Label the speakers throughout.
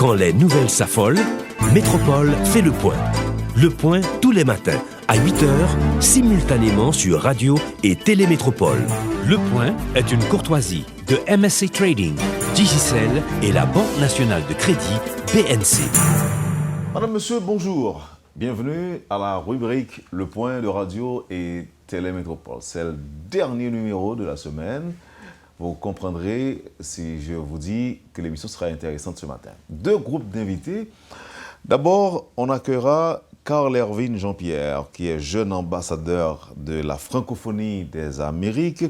Speaker 1: Quand les nouvelles s'affolent, Métropole fait le point. Le point tous les matins, à 8h, simultanément sur Radio et Télémétropole. Le point est une courtoisie de MSC Trading, Digicel et la Banque nationale de crédit, BNC.
Speaker 2: Madame, monsieur, bonjour. Bienvenue à la rubrique Le point de Radio et Télémétropole. C'est le dernier numéro de la semaine. Vous comprendrez si je vous dis que l'émission sera intéressante ce matin. Deux groupes d'invités. D'abord, on accueillera Carl Erwin Jean-Pierre, qui est jeune ambassadeur de la francophonie des Amériques.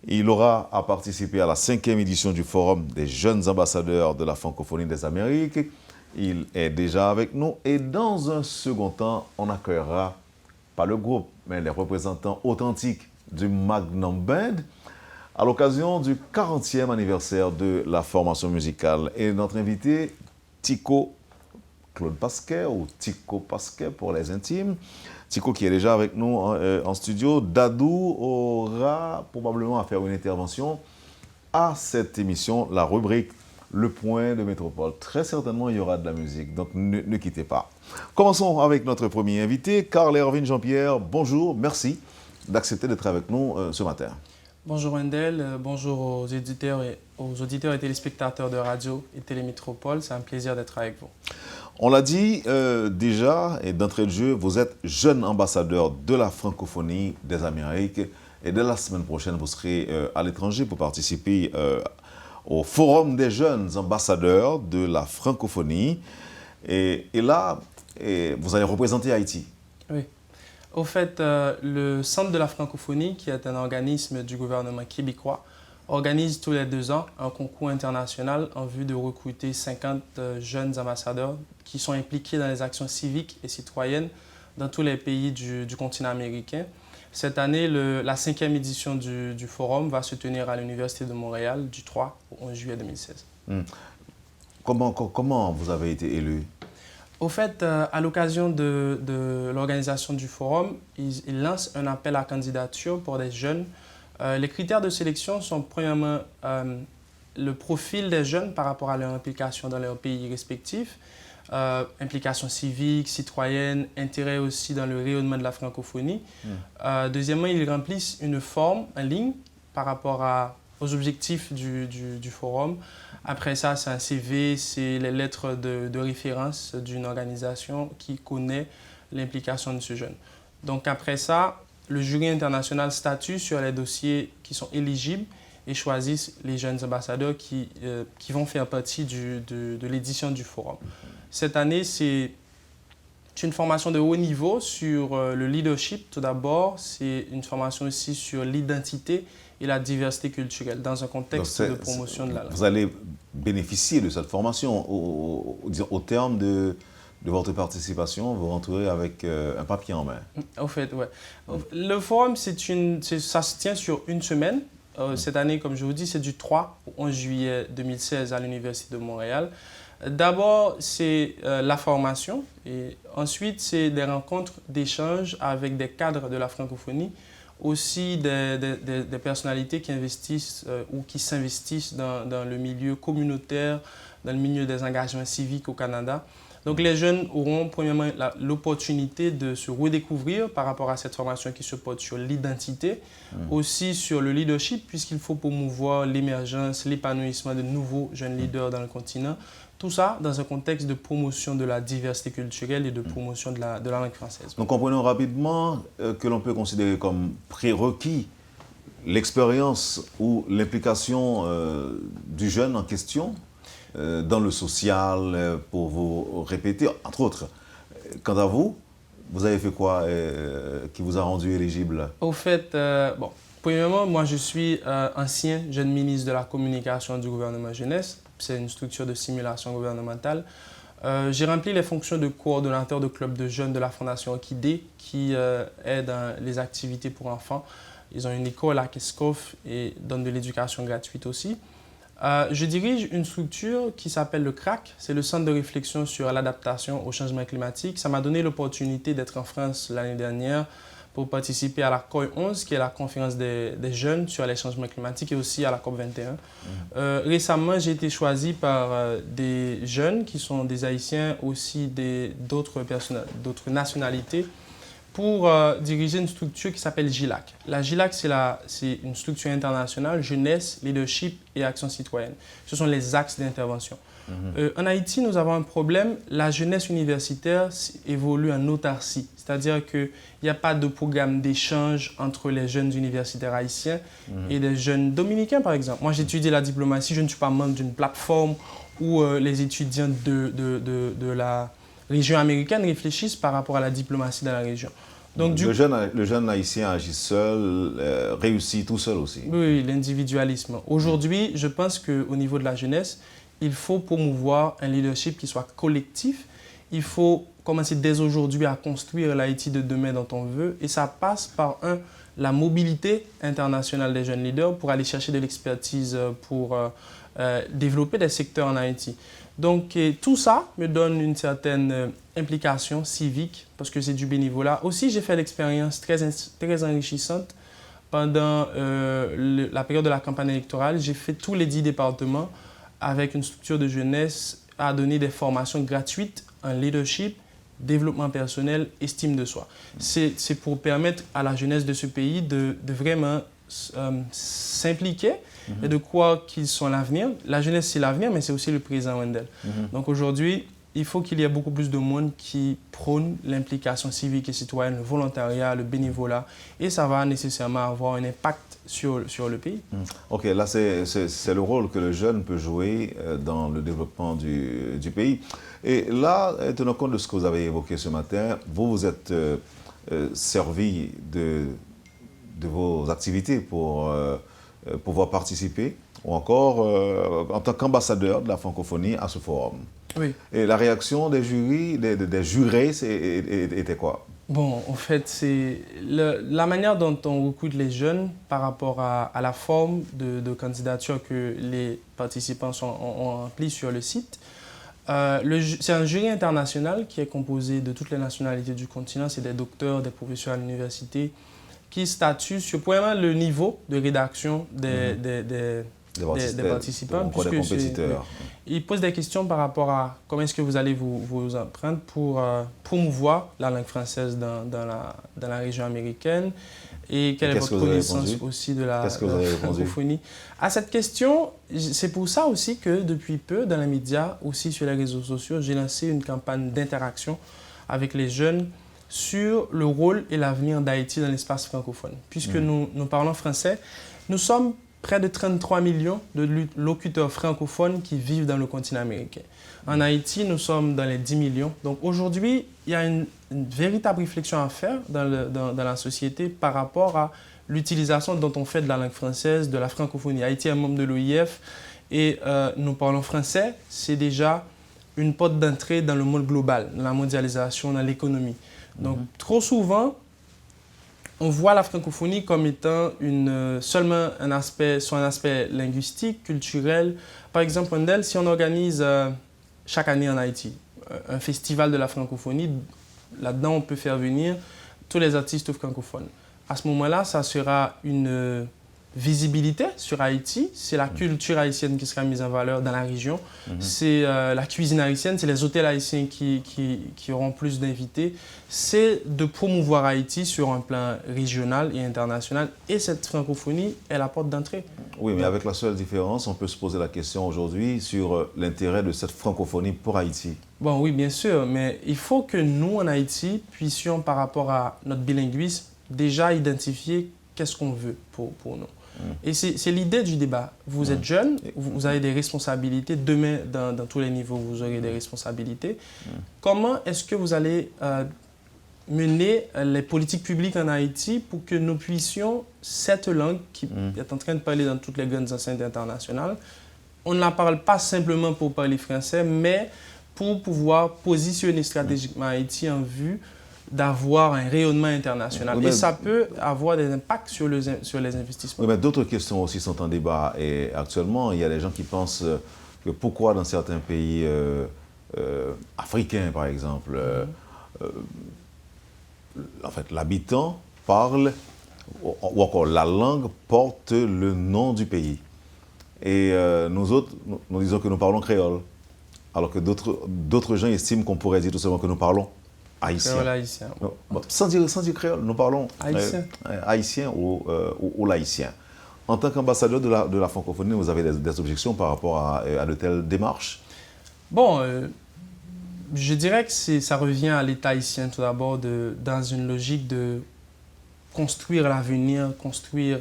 Speaker 2: Il aura à participer à la 5e édition du Forum des jeunes ambassadeurs de la francophonie des Amériques. Il est déjà avec nous. Et dans un second temps, on accueillera, pas le groupe, mais les représentants authentiques du Magnum Band, à l'occasion du 40e anniversaire de la formation musicale. Et notre invité, Tico Claude Pasquet, ou Tico Pasquet pour les intimes. Tico qui est déjà avec nous en studio. Dadou aura probablement à faire une intervention à cette émission, la rubrique Le Point de Métropole. Très certainement, il y aura de la musique, donc ne quittez pas. Commençons avec notre premier invité, Carl Erwin Jean-Pierre. Bonjour, merci d'accepter d'être avec nous ce matin.
Speaker 3: Bonjour Wendell, bonjour aux auditeurs et téléspectateurs de Radio et Télémétropole. C'est un plaisir d'être avec vous.
Speaker 2: On l'a dit déjà, et d'entrée de jeu, vous êtes jeune ambassadeur de la francophonie des Amériques. Et dès la semaine prochaine, vous serez à l'étranger pour participer au Forum des jeunes ambassadeurs de la francophonie. Et là, vous allez représenter Haïti.
Speaker 3: Oui. Au fait, le Centre de la francophonie, qui est un organisme du gouvernement québécois, organise tous les 2 ans un concours international en vue de recruter 50 jeunes ambassadeurs qui sont impliqués dans les actions civiques et citoyennes dans tous les pays du continent américain. Cette année, la 5e édition du forum va se tenir à l'Université de Montréal du 3 au 11 juillet 2016.
Speaker 2: Comment vous avez été élu?
Speaker 3: Au fait, à l'occasion de l'organisation du forum, ils lancent un appel à candidature pour des jeunes. Les critères de sélection sont premièrement le profil des jeunes par rapport à leur implication dans leurs pays respectifs, implication civique, citoyenne, intérêt aussi dans le rayonnement de la francophonie. Deuxièmement, ils remplissent une forme en ligne par rapport aux objectifs du forum. Après ça, c'est un CV, c'est les lettres de référence d'une organisation qui connaît l'implication de ce jeune. Donc après ça, le jury international statue sur les dossiers qui sont éligibles et choisissent les jeunes ambassadeurs qui vont faire partie de l'édition du forum. Cette année, c'est une formation de haut niveau sur le leadership tout d'abord. C'est une formation aussi sur l'identité et la diversité culturelle dans un contexte de promotion de la langue.
Speaker 2: Vous allez bénéficier de cette formation au terme de votre participation, vous rentrez avec un papier en main.
Speaker 3: Au fait, oui. Le forum, ça se tient sur une semaine. Cette année, comme je vous dis, c'est du 3 au 11 juillet 2016 à l'Université de Montréal. D'abord, c'est la formation et ensuite, c'est des rencontres d'échange avec des cadres de la francophonie, aussi des personnalités qui investissent ou qui s'investissent dans le milieu communautaire, dans le milieu des engagements civiques au Canada. Donc, les jeunes auront premièrement l'opportunité de se redécouvrir par rapport à cette formation qui se porte sur l'identité, aussi sur le leadership, puisqu'il faut promouvoir l'émergence, l'épanouissement de nouveaux jeunes leaders dans le continent. Tout ça dans un contexte de promotion de la diversité culturelle et de promotion de la langue française.
Speaker 2: Donc, comprenons rapidement que l'on peut considérer comme prérequis l'expérience ou l'implication du jeune en question dans le social, pour vous répéter, entre autres. Quant à vous, vous avez fait quoi qui vous a rendu éligible?
Speaker 3: Au fait, premièrement, moi je suis ancien jeune ministre de la communication du gouvernement jeunesse. C'est une structure de simulation gouvernementale. J'ai rempli les fonctions de coordonnateur de club de jeunes de la Fondation Orchidée qui aide dans les activités pour enfants. Ils ont une école à Kescoff et donnent de l'éducation gratuite aussi. Je dirige une structure qui s'appelle le CRAC. C'est le Centre de réflexion sur l'adaptation au changement climatique. Ça m'a donné l'opportunité d'être en France l'année dernière pour participer à la COI 11, qui est la conférence des jeunes sur les changements climatiques, et aussi à la COP 21. Récemment, j'ai été choisi par des jeunes qui sont des Haïtiens, aussi d'autres nationalités, pour diriger une structure qui s'appelle GILAC. La GILAC, c'est une structure internationale, jeunesse, leadership et action citoyenne. Ce sont les axes d'intervention. En Haïti, nous avons un problème. La jeunesse universitaire évolue en autarcie, c'est-à-dire qu'il n'y a pas de programme d'échange entre les jeunes universitaires haïtiens et les jeunes dominicains, par exemple. Moi, j'étudie la diplomatie, je ne suis pas membre d'une plateforme où les étudiants de la région américaine réfléchissent par rapport à la diplomatie dans la région.
Speaker 2: Donc, le jeune haïtien agit seul, réussit tout seul aussi.
Speaker 3: Oui, l'individualisme. Aujourd'hui, je pense qu'au niveau de la jeunesse, il faut promouvoir un leadership qui soit collectif. Il faut commencer dès aujourd'hui à construire l'Haïti de demain dont on veut. Et ça passe par, la mobilité internationale des jeunes leaders pour aller chercher de l'expertise pour développer des secteurs en Haïti. Donc, tout ça me donne une certaine implication civique parce que c'est du bénévolat. Aussi, j'ai fait l'expérience très enrichissante pendant la période de la campagne électorale. J'ai fait tous les 10 départements avec une structure de jeunesse à donner des formations gratuites en leadership, développement personnel, estime de soi. C'est pour permettre à la jeunesse de ce pays de vraiment s'impliquer et de croire qu'ils sont l'avenir. La jeunesse, c'est l'avenir, mais c'est aussi le présent, Wendell. Donc aujourd'hui, il faut qu'il y ait beaucoup plus de monde qui prône l'implication civique et citoyenne, le volontariat, le bénévolat, et ça va nécessairement avoir un impact sur le pays.
Speaker 2: OK, là, c'est le rôle que le jeune peut jouer dans le développement du pays. Et là, tenant compte de ce que vous avez évoqué ce matin, vous êtes servi de vos activités pour pouvoir participer, ou encore en tant qu'ambassadeur de la francophonie à ce forum.
Speaker 3: Oui.
Speaker 2: Et la réaction des jurys, des jurés, était quoi?
Speaker 3: Bon, en fait, c'est la manière dont on recrute les jeunes par rapport à la forme de candidature que les participants ont rempli sur le site. C'est un jury international qui est composé de toutes les nationalités du continent. C'est des docteurs, des professeurs à l'université qui statuent sur premièrement le niveau de rédaction des participants.
Speaker 2: Des compétiteurs.
Speaker 3: Ils posent des questions par rapport à comment est-ce que vous allez vous en prendre pour promouvoir la langue française dans la région américaine et quelle est votre connaissance aussi de la francophonie. À cette question, c'est pour ça aussi que depuis peu, dans les médias, aussi sur les réseaux sociaux, j'ai lancé une campagne d'interaction avec les jeunes sur le rôle et l'avenir d'Haïti dans l'espace francophone. Puisque nous parlons français, nous sommes près de 33 millions de locuteurs francophones qui vivent dans le continent américain. En Haïti, nous sommes dans les 10 millions. Donc aujourd'hui, il y a une véritable réflexion à faire dans la société par rapport à l'utilisation dont on fait de la langue française, de la francophonie. Haïti est membre de l'OIF et nous parlons français. C'est déjà une porte d'entrée dans le monde global, dans la mondialisation, dans l'économie. Donc trop souvent, on voit la francophonie comme étant seulement un aspect linguistique, culturel. Par exemple, Wendell, si on organise chaque année en Haïti un festival de la francophonie, là-dedans on peut faire venir tous les artistes francophones. À ce moment-là, ça sera une visibilité sur Haïti, c'est la culture haïtienne qui sera mise en valeur dans la région, c'est la cuisine haïtienne, c'est les hôtels haïtiens qui auront plus d'invités, c'est de promouvoir Haïti sur un plan régional et international, et cette francophonie est la porte d'entrée.
Speaker 2: Oui, mais avec la seule différence, on peut se poser la question aujourd'hui sur l'intérêt de cette francophonie pour Haïti.
Speaker 3: Bon, oui, bien sûr, mais il faut que nous, en Haïti, puissions, par rapport à notre bilinguisme, déjà identifier qu'est-ce qu'on veut pour nous. Et c'est l'idée du débat. Vous êtes jeune, vous avez des responsabilités. Demain, dans tous les niveaux, vous aurez des responsabilités. Comment est-ce que vous allez mener les politiques publiques en Haïti pour que nous puissions, cette langue qui est en train de parler dans toutes les grandes enceintes internationales, on ne la parle pas simplement pour parler français, mais pour pouvoir positionner stratégiquement Haïti en vue d'avoir un rayonnement international. Oui, et ça peut avoir des impacts sur les investissements.
Speaker 2: Oui, mais d'autres questions aussi sont en débat. Et actuellement, il y a des gens qui pensent que pourquoi dans certains pays africains, par exemple, en fait, l'habitant parle, ou encore la langue porte le nom du pays. Et nous autres, nous disons que nous parlons créole, alors que d'autres gens estiment qu'on pourrait dire tout simplement que nous parlons haïtien.
Speaker 3: Créole haïtien.
Speaker 2: Non, sans dire créole, nous parlons
Speaker 3: Haïtien.
Speaker 2: Haïtien ou laïcien. En tant qu'ambassadeur de la francophonie, vous avez des objections par rapport à de telles démarches?
Speaker 3: Bon, je dirais que ça revient à l'État haïtien tout d'abord, dans une logique de construire l'avenir, construire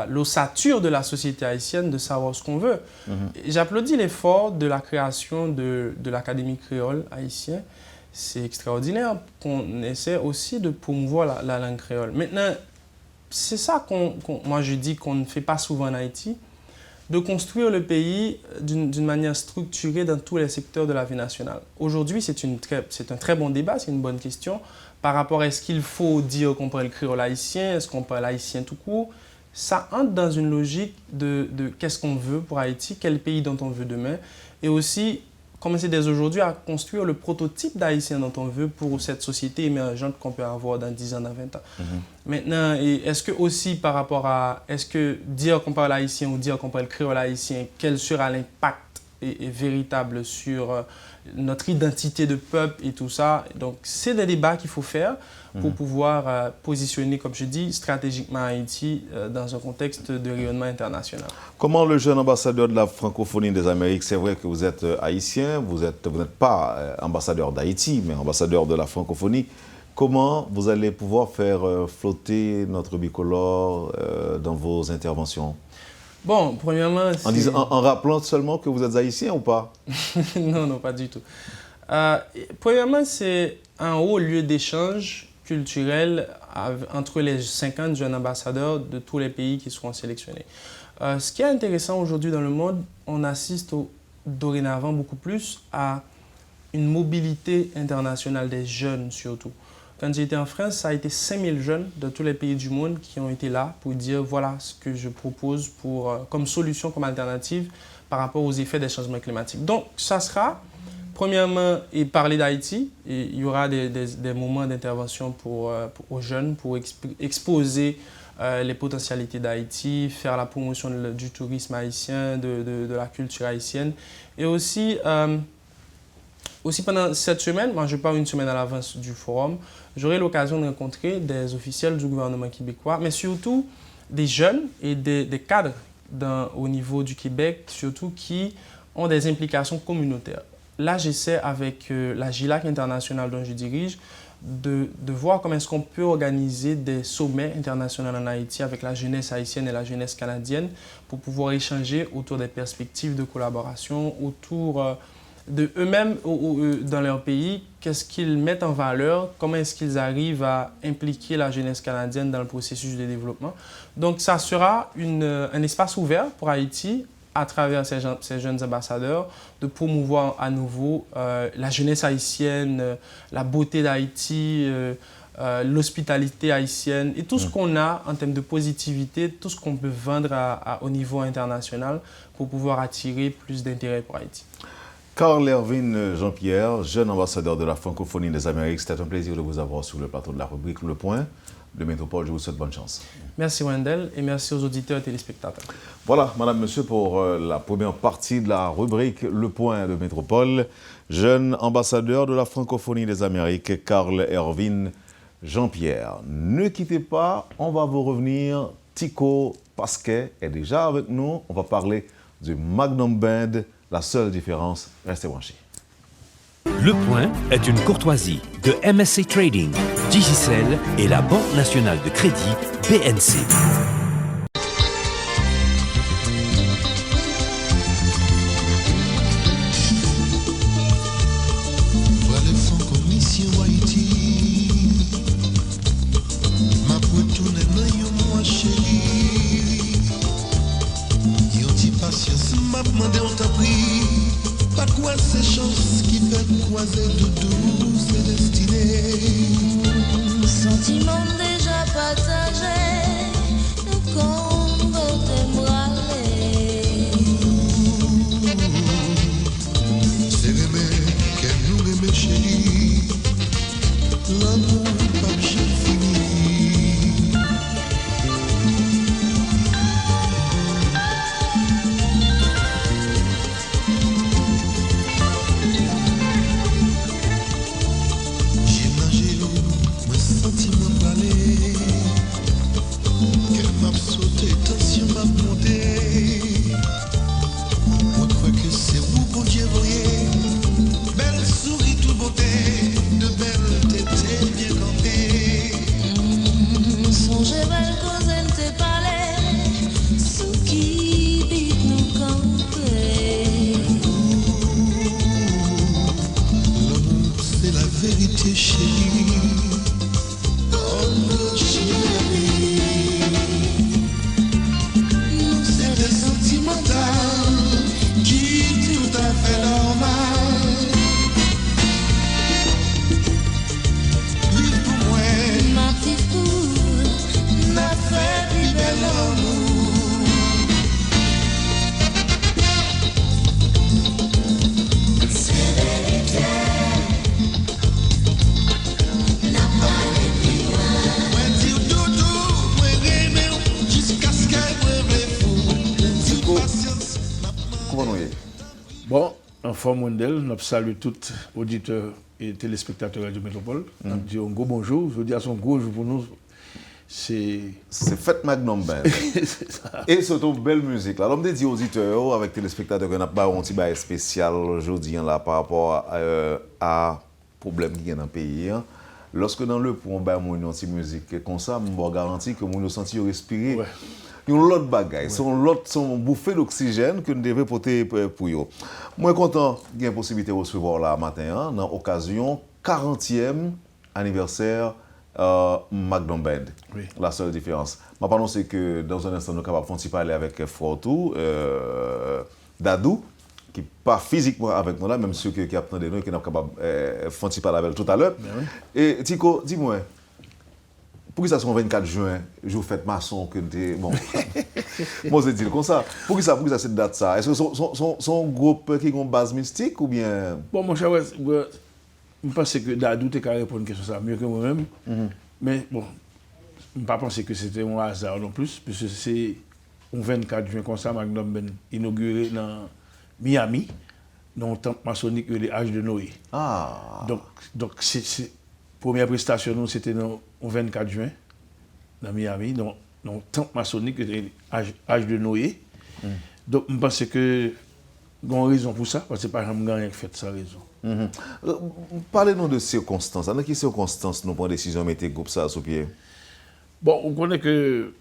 Speaker 3: l'ossature de la société haïtienne, de savoir ce qu'on veut. J'applaudis l'effort de la création de l'Académie créole haïtienne. C'est extraordinaire qu'on essaie aussi de promouvoir la langue créole. Maintenant, c'est ça moi je dis qu'on ne fait pas souvent en Haïti, de construire le pays d'une manière structurée dans tous les secteurs de la vie nationale. Aujourd'hui, c'est un très bon débat, c'est une bonne question par rapport à est-ce qu'il faut dire qu'on parle le créole haïtien, est-ce qu'on parle haïtien tout court. Ça entre dans une logique de qu'est-ce qu'on veut pour Haïti, quel pays dont on veut demain, et aussi commencer dès aujourd'hui à construire le prototype d'haïtien dont on veut pour cette société émergente qu'on peut avoir dans 10 ans, dans 20 ans. Maintenant, est-ce que aussi par rapport à, est-ce que dire qu'on parle haïtien ou dire qu'on parle créole haïtien, quel sera l'impact véritable sur notre identité de peuple et tout ça? Donc, c'est des débats qu'il faut faire pour pouvoir positionner, comme je dis, stratégiquement Haïti dans un contexte de rayonnement international.
Speaker 2: Comment le jeune ambassadeur de la francophonie des Amériques, c'est vrai que vous êtes haïtien, vous n'êtes pas ambassadeur d'Haïti, mais ambassadeur de la francophonie, comment vous allez pouvoir faire flotter notre bicolore dans vos interventions?
Speaker 3: Bon, premièrement...
Speaker 2: En rappelant seulement que vous êtes haïtien ou pas?
Speaker 3: Non, pas du tout. Premièrement, c'est un haut lieu d'échange culturel entre les 50 jeunes ambassadeurs de tous les pays qui seront sélectionnés. Ce qui est intéressant aujourd'hui dans le monde, on assiste dorénavant beaucoup plus à une mobilité internationale des jeunes surtout. Quand j'étais en France, ça a été 5000 jeunes de tous les pays du monde qui ont été là pour dire voilà ce que je propose comme solution, comme alternative par rapport aux effets des changements climatiques. Donc, ça sera, premièrement, parler d'Haïti. Il y aura des moments d'intervention aux jeunes pour exposer les potentialités d'Haïti, faire la promotion du tourisme haïtien, de la culture haïtienne. Et aussi pendant cette semaine, moi je pars une semaine à l'avance du forum, j'aurai l'occasion de rencontrer des officiels du gouvernement québécois, mais surtout des jeunes et des cadres au niveau du Québec, surtout qui ont des implications communautaires. Là, j'essaie avec la GILAC internationale dont je dirige, de voir comment est-ce qu'on peut organiser des sommets internationaux en Haïti avec la jeunesse haïtienne et la jeunesse canadienne pour pouvoir échanger autour des perspectives de collaboration, autour de eux-mêmes dans leur pays, qu'est-ce qu'ils mettent en valeur, comment est-ce qu'ils arrivent à impliquer la jeunesse canadienne dans le processus de développement. Donc, ça sera un espace ouvert pour Haïti à travers ces jeunes ambassadeurs, de promouvoir à nouveau la jeunesse haïtienne, la beauté d'Haïti, l'hospitalité haïtienne et tout ce qu'on a en termes de positivité, tout ce qu'on peut vendre au niveau international pour pouvoir attirer plus d'intérêt pour Haïti.
Speaker 2: Carl Ervin Jean-Pierre, jeune ambassadeur de la francophonie des Amériques, c'était un plaisir de vous avoir sur le plateau de la rubrique Le Point de Métropole. Je vous souhaite bonne chance.
Speaker 3: Merci Wendell et merci aux auditeurs et téléspectateurs.
Speaker 2: Voilà, madame, monsieur, pour la première partie de la rubrique Le Point de Métropole. Jeune ambassadeur de la francophonie des Amériques, Carl Ervin Jean-Pierre. Ne quittez pas, on va vous revenir. Tico Pasquet est déjà avec nous. On va parler du Magnum Band. La seule différence, restez branchés.
Speaker 1: Le Point est une courtoisie de MSC Trading, Digicel et la Banque nationale de crédit BNC.
Speaker 4: Sentiment déjà partagé, qu'on t'aimera. C'est l'aimer qu'elle nous aimait chérie, l'amour pas fini.
Speaker 5: que chérie, oh non chérie, nous c'est des sentimentaux qui tout à fait normal. Vive pour moi,
Speaker 4: Ma petite fou,
Speaker 5: n'a fait plus bel amour. Moi dire doudou, moi rêver jusqu'à ce qu'elle me fou. Toute patience.
Speaker 2: Comment nous y est?
Speaker 6: Bon, en forme mondiale, nous saluons tous auditeurs et téléspectateurs de Radio Métropole. Nous disons un gros bonjour. Je veux dire, son gros jour pour nous, c'est.
Speaker 2: C'est Fête Magnum Band.
Speaker 6: C'est ça.
Speaker 2: Et surtout, belle musique. Là, l'homme des auditeurs, avec téléspectateurs, qu'on a pas un petit bail spécial aujourd'hui là, par rapport à problème qui est dans le pays. Hein. Lorsque dans le point, on a une musique comme ça, on garantit que nous senti respirer.
Speaker 6: Ouais.
Speaker 2: Il y a l'autre bagaille, son bouffée d'oxygène que nous devons porter pour eux. Moi, content qu'il y ait une possibilité de recevoir là matin, hein, dans l'occasion 40e anniversaire Magnum Band.
Speaker 6: Oui.
Speaker 2: La seule différence. Ma pardon, c'est que dans un instant, nous sommes capables de parler avec Fortou, Dadou, qui n'est pas physiquement avec nous là, même ceux qui attendent nous, qui sont capables de parler avec tout à l'heure.
Speaker 6: Ben oui.
Speaker 2: Et Tico, dis-moi, pour que ça soit le 24 juin, jour fête maçon, que tu bon, moi je dis comme ça. Pour que ça cette date ça? Est-ce que son groupe qui a une base mystique ou bien?
Speaker 6: Bon, mon cher, je pense que Dadou t'a répondre à une question ça mieux que moi-même. Mais bon, je ne pense pas que c'était un hasard non plus, puisque c'est le 24 juin comme ça, Magnum Band inauguré dans Miami, dans le temple maçonnique de l'âge de Noé.
Speaker 2: Ah.
Speaker 6: Donc c'est première prestation, nous, c'était le 24 juin, dans Miami, dans le temple maçonnique de l'âge de Noé. Donc, je pense que il y a une raison pour ça, parce que par exemple, rien fait sans raison.
Speaker 2: Parlez-nous de circonstances. Dans quelles circonstances nous prenons décision de mettre le groupe ça sous pied?
Speaker 6: Bon, on connaît que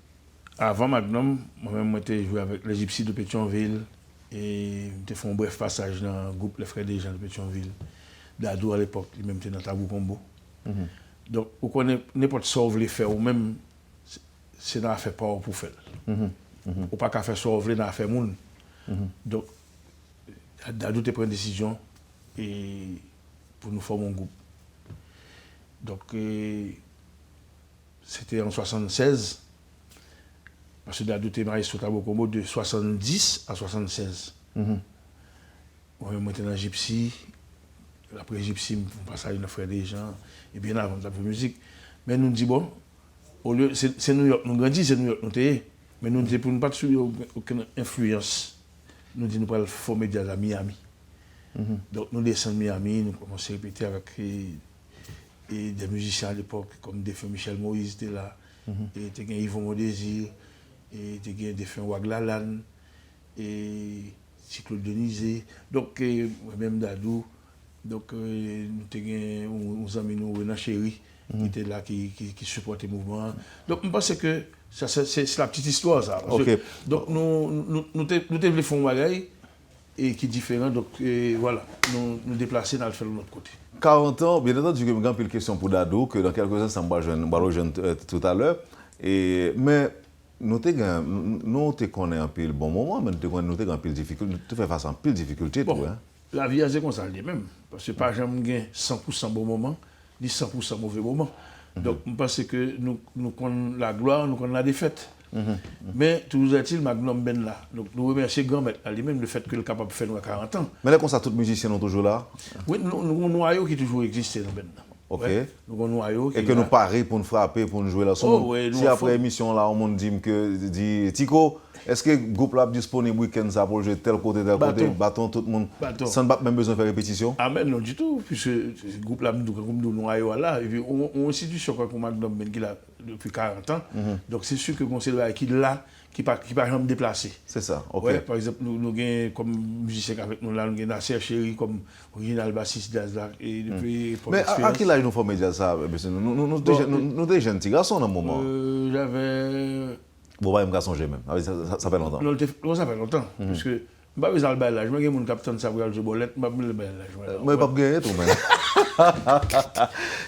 Speaker 6: avant Magnum, moi-même, j'ai joué avec les Gypsies de Pétionville et j'ai fait un bref passage dans le groupe Les Frères des gens de Pétionville. Dadou à l'époque, lui-même était dans Tabou Combo. Donc, on connaît n'importe ce que vous voulez faire, ou même, c'est dans l'affaire pas pour faire. Ou pas qu'à faire ça, vous voulez dans l'affaire moun. Donc, Dadou te prend une décision et pour nous former un groupe. Donc, c'était en 1976, parce que Dadou était marié sur Tabou Combo de 70 à 76. Moi, j'étais dans Gypsy. Après Gypsy, on passe à une frère des gens, et bien avant la musique. Mais nous disons, bon, au lieu, c'est New York, nous grandissons, c'est New York, nous sommes. Mais nous disons, pour ne pas subir aucune influence, nous disons, nous allons former jazz à Miami. Donc nous descendons à Miami, nous commençons à répéter avec des musiciens à l'époque, comme défunt Michel Moïse était là, et Yvon Modésir, et défunt Waglalan, et Claude Denizé, donc même Dadou. Donc, nous avons nos amis, Renan Chéri, qui était là, qui supportait le mouvement. Donc, je pense que c'est la petite histoire, ça.
Speaker 2: Okay.
Speaker 6: Donc, nous devons faire un bagage qui est différent. Donc, voilà, nous déplacer dans le faire de notre côté.
Speaker 2: 40 ans, bien entendu, j'ai une petite question pour Dadou, que dans quelques instants, on va rejoindre tout à l'heure. Mais nous te connaissons un peu le bon moment, mais nous te connaissons un peu de difficulté, nous te faisons face à un peu de difficulté.
Speaker 6: Bon,
Speaker 2: tout, hein?
Speaker 6: La vie, c'est comme ça, même. Parce que pas jamais 100% bon moment, ni 100% mauvais moment. Donc, je pense que nous connaissons la gloire, nous connaissons la défaite. Mais toujours est-il, Magnum Ben là. Donc, nous remercions grand maître à lui-même le fait qu'il est capable de faire nous à 40 ans.
Speaker 2: Mais là, comme ça, tous les musiciens sont toujours là?
Speaker 6: Oui, nous avons un noyau qui toujours existé dans Ben là.
Speaker 2: Ok.
Speaker 6: Ouais, nous avons un noyau qui
Speaker 2: Et que nous parions pour nous frapper, pour nous jouer là.
Speaker 6: Ouais,
Speaker 2: si après l'émission, là, on me dit Tico, est-ce que le groupe là est disponible week-end ça pour jouer tel côté, bâton, tout le monde, sans même besoin de faire répétition?
Speaker 6: Ah, mais non, du tout, puisque le groupe là, nous noyau là, et puis on a une institution comme Magnum Ben qui là depuis 40 ans. Donc c'est sûr que le conseil qui là, qui par exemple déplacé.
Speaker 2: C'est ça, ok.
Speaker 6: Ouais, par exemple, nous avons comme musicien avec nous là, nous avons Nasser Chéri comme original bassiste jazz là. Et depuis,
Speaker 2: mais à quel âge nous formons déjà ça? Nous sommes jeunes petits garçons dans le moment.
Speaker 6: J'avais.
Speaker 2: Bon, bah, je me songer même. Ça fait longtemps.
Speaker 6: Non, ça fait longtemps. Parce que je ne sais pas le bel âge. Je suis un capitaine de Sabriel de Bolette, je ne sais pas le bel âge.
Speaker 2: Mais pas gagner tout, mais.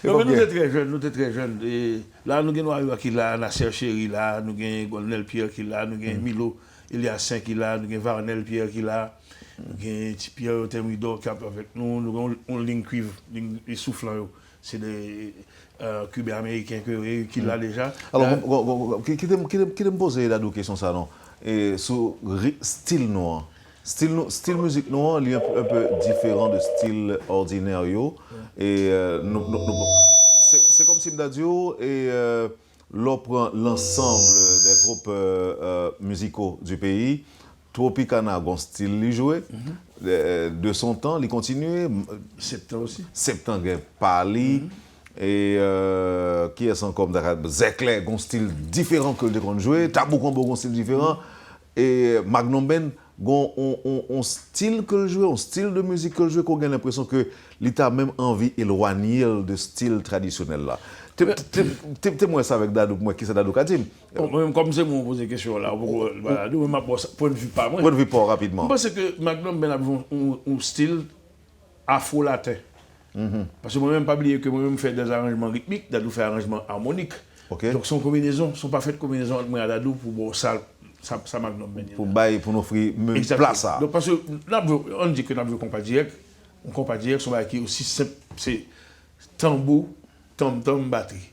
Speaker 6: Non, mais nous étions très jeunes. Et là, nous avons Noir qui est là, Nasser Chéri là, nous avons Golnel Pierre qui est là, nous avons Milo Eliassin qui est là, nous avons Varnel Pierre qui est là, nous avons Pierre Temrido qui est avec nous, nous avons une ligne cuivre, les soufflants, c'est des Cubains américains qui là déjà.
Speaker 2: Alors, qui te pose la question ça, non? Et sur style noir. Style musique noire, il est un peu différent de style ordinaire. Et c'est comme si Mdadio et l'on prend l'ensemble des groupes musicaux du pays. Tropicana a un style il jouait. De son temps, il continue.
Speaker 6: Septembre aussi.
Speaker 2: Septembre, Pali. Et qui est encore Zekler, un style différent que le qu'on jouait. Tabou Combo, un style différent. Et Magnum Ben, un style que le jouait, un style de musique que le jouait, qu'on a l'impression que l'État a même envie d'éloigner de style traditionnel là. T'es moi ça avec Dadou, moi qui c'est Dadou Kadim.
Speaker 6: Comme c'est moi poser question là, voilà, nous ma point de vue pas moi.
Speaker 2: Point de vue pas rapidement.
Speaker 6: Je pense que Magnum Ben a un style afro-latin. Parce que moi-même, pas oublier que moi-même fais des arrangements rythmiques, Dadou fait arrangements harmoniques.
Speaker 2: Okay.
Speaker 6: Donc, son combinaison, sont pas faites combinaison entre moi et Dadou pour bon, ça Magnum Ben.
Speaker 2: Pour nous offrir place ça.
Speaker 6: Donc, parce que là, on dit que nous avons un compas direct. Un compas direct, son qui est aussi simple, c'est tambour, tom-tom, batterie.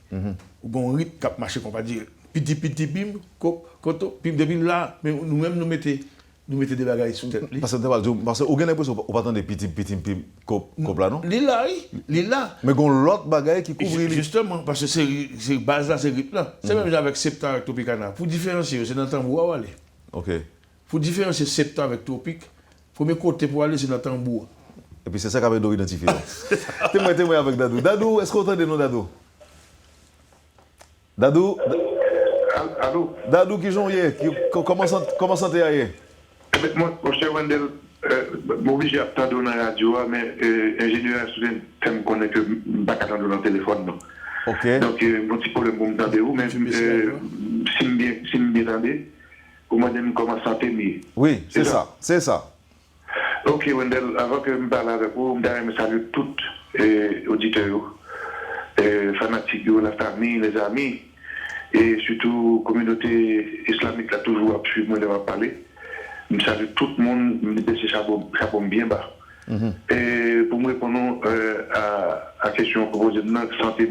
Speaker 6: Ou bon rythme qui a marché compas direct. Piti, bim, koto, puis depuis là, nous-mêmes nous mettons des bagages sur tête.
Speaker 2: Parce que vous avez l'impression qu'on attend des petits cop là, non?
Speaker 6: Lila.
Speaker 2: Mais qu'on l'autre bagaille qui couvre lui.
Speaker 6: Justement, parce que c'est base là, c'est rythme là. C'est même avec Septa avec Tropicana. Pour différencier, c'est dans le tambour à aller.
Speaker 2: Ok.
Speaker 6: Pour différencier Septa avec Tropic, premier côté pour aller, c'est dans le tambour.
Speaker 2: Et puis c'est ça qu'avait d'où identifier. Témoin avec Dadou. Dadou, est-ce qu'on entend des noms Dadou?
Speaker 7: Allô?
Speaker 2: Dadou qui joue hier, comment santé hier?
Speaker 7: Moi, cher Wendel, moi, j'ai attendu dans la radio, mais ingénieur student, je connais que je ne pas attendre dans le téléphone. Non.
Speaker 2: Ok.
Speaker 7: Donc, mon petit problème pour m'entendre, mais si je m'entendez, pour moi, je commence à santé.
Speaker 2: Oui, c'est ça.
Speaker 7: Ok, Wendel, avant que je parle avec vous, je salue tous les auditeurs, fanatiques, la famille, les amis, et surtout la communauté islamique qui a toujours appuyé moi de parler. Je salue tout le monde, je me dis chapeau bien bas. Et pour me répondre à la question que vous posez, santé,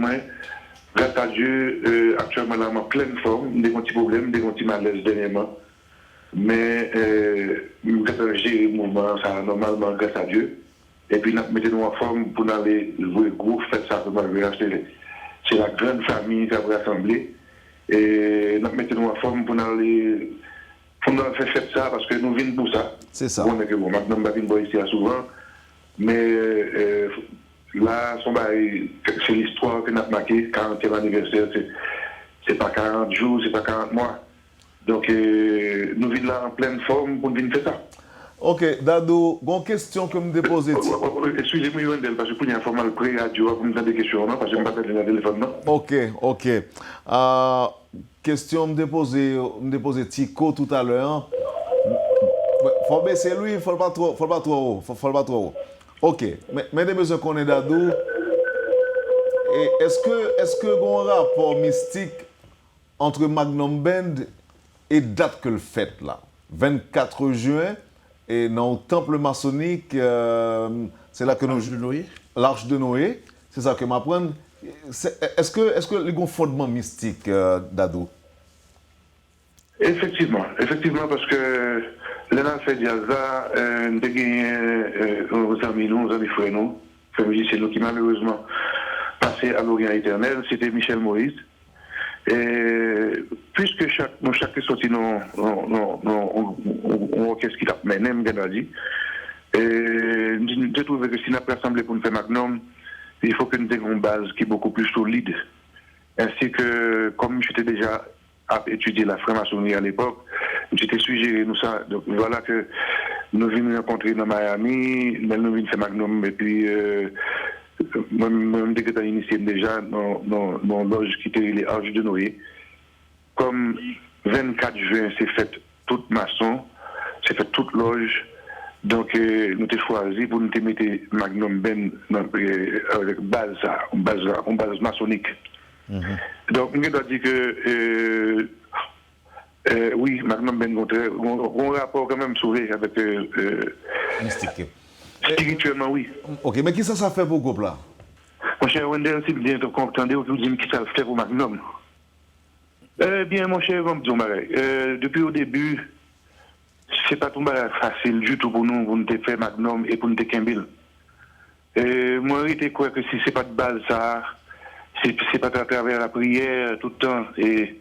Speaker 7: grâce à Dieu, actuellement, là, je suis en pleine forme, des petits problèmes, des petits malaises dernièrement. Mais je gérer le mouvement, ça normalement, grâce à Dieu. Et puis, nous mettons en forme pour aller jouer gros fête, ça, c'est la grande famille qui a rassemblé. Et nous mettons en forme pour aller. On a fait ça parce que nous venons pour ça.
Speaker 2: C'est ça.
Speaker 7: Bon, maintenant, nous ici souvent. Mais là, c'est l'histoire que nous avons marquée, 40e anniversaire. C'est pas 40 jours, c'est pas 40 mois. Donc, nous venons là en pleine forme pour venir faire ça.
Speaker 2: Ok, Dadou, une question que me déposez.
Speaker 7: Excusez-moi, Yondel, parce que pour une informal pré-radio, vous me posez des questions, non? Parce que je ne peux pas faire le téléphone, non?
Speaker 2: Ok. Question me déposer Tico tout à l'heure. Faut baisser lui, faut pas trop haut. Ok, mesdames et messieurs, qu'on est Dadou. Et est-ce que un rapport mystique entre Magnum Band et date que le fête là, 24 juin, et dans le temple maçonnique, c'est là que nous... L'Arche de Noé, c'est ça que m'apprendre. Est-ce que les fondements mystiques, Dadou?
Speaker 7: Effectivement, parce que l'un fait Diaza, nous avons gagné nos amis frères, c'est nous qui malheureusement passé à l'Orient éternel, c'était Michel Moïse. Et puisque chaque sorti dans orchestre qui a mené, je trouve que si nous avons rassemblé pour nous faire Magnum, il faut que nous ayons une base qui est beaucoup plus solide. Ainsi que, comme j'étais déjà à étudier la franc-maçonnerie à l'époque, j'étais suggéré nous ça. Donc voilà que nous venons rencontrer dans Miami, nous venons faire Magnum, et puis moi-même, dès que j'ai initié déjà dans loge qui était les Arches de Noé, comme 24 juin, c'est fait toute maçon, c'est fait toute loge, Donc, nous avons choisi pour nous mettre Magnum Ben avec une base maçonnique. Donc, nous avons dit que oui, Magnum Ben a un rapport quand même sauvé avec
Speaker 2: Mystique.
Speaker 7: spirituellement, oui.
Speaker 2: Ok, mais qui ça fait pour le groupe là?
Speaker 7: Mon cher Wendell, si vous bien entendez, vous dites qui ça fait pour Magnum. Bien, mon cher, on me dit, depuis au début, c'est pas tout facile du tout pour nous faire Magnum et pour nous Kimbil. Moi, je crois que si c'est pas de base, ça, c'est pas à travers la prière tout le temps et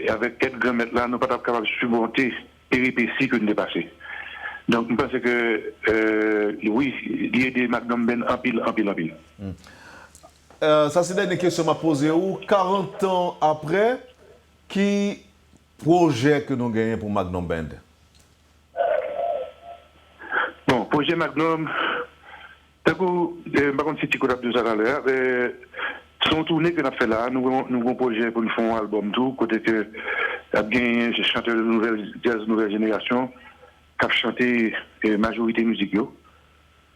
Speaker 7: avec quelques grammettes là, nous ne sommes pas capables de surmonter les péripéties que nous dépassons. Donc, je pense que, oui, il y a des Magnum Ben en pile.
Speaker 2: Ça, c'est une question que je posée. 40 ans après, qui projet que nous gagnons pour Magnum Band?
Speaker 7: Bon, projet Magnum, par contre, si tu connais deux ans à l'heure, son tournée que nous avons fait là, nous avons un projet pour nous faire un album tout, côté que j'ai chanté de jazz nouvelle génération, qui a chanté majorité musique.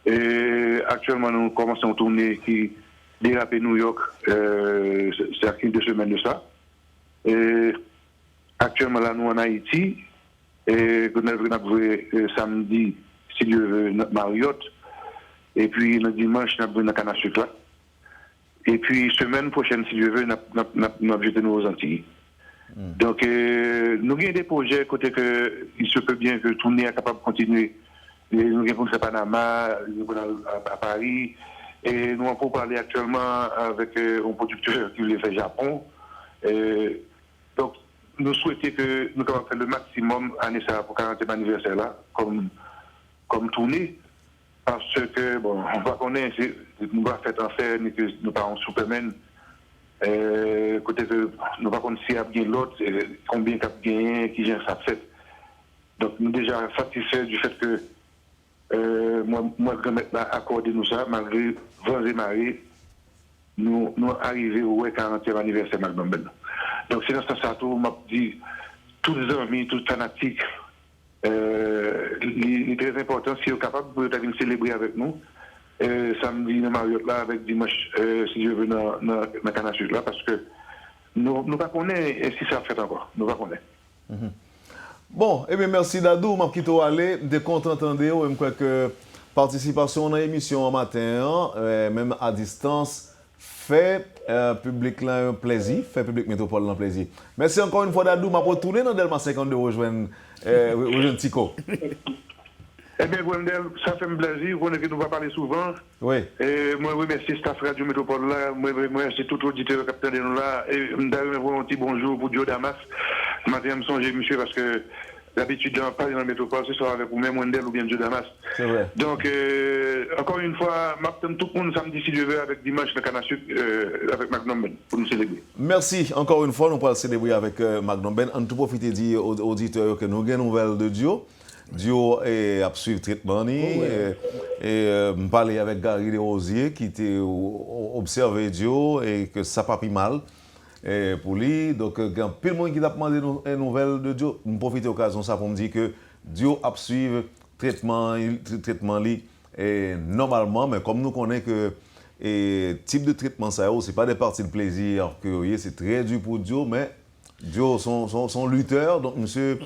Speaker 7: Et actuellement, nous commençons une tournée qui dérape New York, c'est à 2 semaines de ça. Et actuellement, là, nous en Haïti, et nous avons joué samedi, si Dieu veut, notre Marriott. Et puis, le dimanche, nous avons joué dans Canasuc là. Et puis, semaine prochaine, si Dieu veut, nous avons jeté nos Antilles. Donc, nous avons des projets côté que il se peut bien que tourner est capable de continuer. Nous avons fait Panama, nous avons à Paris. Et nous avons parlé actuellement avec un producteur qui voulait faire Japon. Donc, nous souhaitons que nous puissions faire le maximum année ça pour 40e anniversaire là, comme tournée. Parce que, bon, on va connaître, nous va faire en faire, que nous parlons Superman. Côté que nous va connaître s'il y a bien l'autre, combien il y a gagné, qui vient ça fait. Donc, nous déjà satisfaits du fait que moi, je vais accorder nous ça, malgré vents et marées, nous arrivons au 40e anniversaire Magnum Ben. Donc, c'est dans ce sens où m'a dit, tous les amis, tous les fanatiques, il est très important, si vous êtes capable de célébrer avec nous, samedi dans Marriott là, avec dimanche, si je veux, dans Canasuc là, parce que nous ne connaissons pas si ça fait encore. Nous ne connaissons pas.
Speaker 2: Bon, eh bien, merci Dadou, je vais quitter aller. Je suis content d'entendre, je crois que participation dans l'émission en matin, même à distance, fait public là un plaisir, fait public métropole un plaisir. Merci encore une fois Dadou, je vais retourner dans Delma 52 rejoindre Tico.
Speaker 7: Eh bien, Wendell, ça fait un plaisir. On nous va parler souvent.
Speaker 2: Oui.
Speaker 7: Et moi, je remercie staff Radio Métropole là. Moi, je remercie tout auditeur capitaine de nous là. Et d'ailleurs, un petit bonjour pour Dio Damas. Je m'attends à songer, monsieur, parce que d'habitude, je parle dans la métropole, ce soit avec vous-même, Wendell ou bien Dio Damas.
Speaker 2: C'est vrai.
Speaker 7: Donc, encore une fois, je m'attends tout le monde samedi, si je veux, avec dimanche, le Canasuc, avec Magnum Ben, pour nous célébrer.
Speaker 2: Merci. Encore une fois, nous pourrons célébrer avec Magnum Ben. En tout profiter dire aux auditeurs que nous avons une nouvelle de Dio. Dio a suivi le traitement et parler avec Gary Desrosiers qui était observé Dio et que ça n'a pas pris mal pour lui. Donc, quand tout le monde qui a demandé une nouvelle de Dio, nous profitons de l'occasion ça pour me dire que Dio a suivi le traitement normalement, mais comme nous connaissons que le type de traitement, ce n'est pas des parties de plaisir, c'est très dur pour Dio, mais Dio, son lutteur, donc monsieur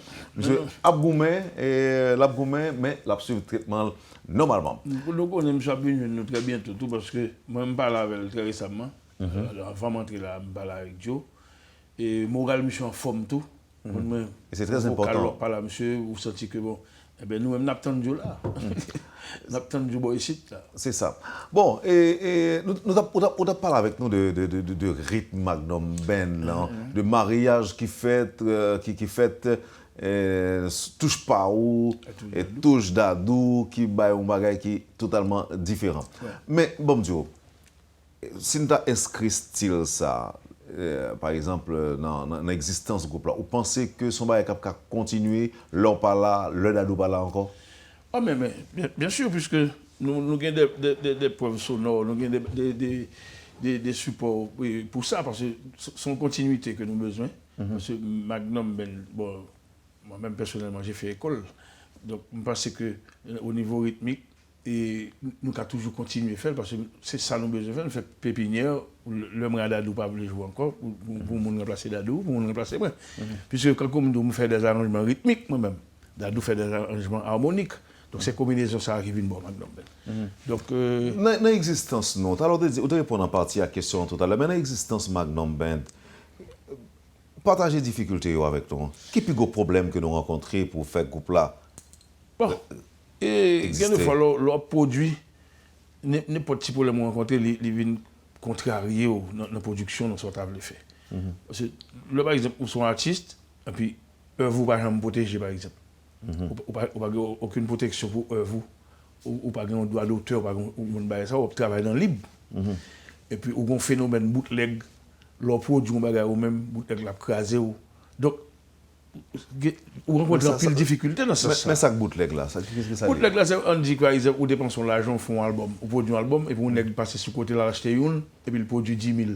Speaker 2: Abgoumé, mais il a suivi le traitement normalement.
Speaker 6: Pour nous connaître M. Abgoumé très bien tout, parce que moi, je me parle avec lui très récemment. Avant d'entrer là, je me parle avec Dio. Et moral, monsieur en forme tout.
Speaker 2: Et c'est très important.
Speaker 6: Quand parle à monsieur, vous sentez que bon, eh bien, nous-mêmes, nous attendons Dio là. Nous attendons Dio ici.
Speaker 2: C'est ça. Bon, et nous avons parlé avec nous de rythme Magnum Ben, de mariage qui fait touche pas ou et touche Dadou qui baille un bagage qui est totalement différent. Ouais. Mais bon Dieu, si nous avons inscrit style ça, par exemple dans l'existence du groupe là, vous pensez que son bagage va continuer, leur pas là, leur Dadou pas là encore?
Speaker 6: Ah mais bien sûr, puisque nous avons des preuves sonores, nous avons des supports pour ça, parce que c'est une continuité que nous avons besoin. Parce que Magnum Ben, bon, moi-même personnellement j'ai fait école Donc, je pense que au niveau rythmique, et nous avons toujours continué à faire parce que c'est ça nous besoin de faire. Nous faisons pépinière, le monde Dadou pas voulu jouer encore, pour nous remplacer Dadou, pour nous remplacer moi. Puisque quand nous faisons des arrangements rythmiques, moi-même, Dadou fait des arrangements harmoniques. Donc, c'est combinaison ça qui vient de bon Magnum. Donc,
Speaker 2: dans l'existence, non. Alors, vous répondre en partie à la question tout à l'heure, mais dans l'existence Magnum Band, partagez les difficultés avec nous. Quel est le plus gros problème que nous rencontrons pour faire ce groupe-là?
Speaker 6: Bon. Et il y a des fois, leur produit, n'importe quel problème qu'on rencontre, il vient contrarier la production dans ce qu'on a fait. Parce que, là, par exemple, vous sont artistes, et puis, vous ne pouvez pas me protéger, par exemple. Vous n'avez aucune protection pour vous. Ou pas un droit d'auteur, ou travailler dans le libre. Et puis, ou un phénomène bootleg, leur produit, ou même bootleg la crasé. Donc, ou rencontre un peu de difficulté dans ce sens.
Speaker 2: Mais ça bootleg là, qu'est-ce que ça dit?
Speaker 6: Bootleg là, on dit quoi, ou dépensons l'argent, font un album, ou produit un album, et puis on passe sur le côté là, acheter une, et puis il produit 10 000.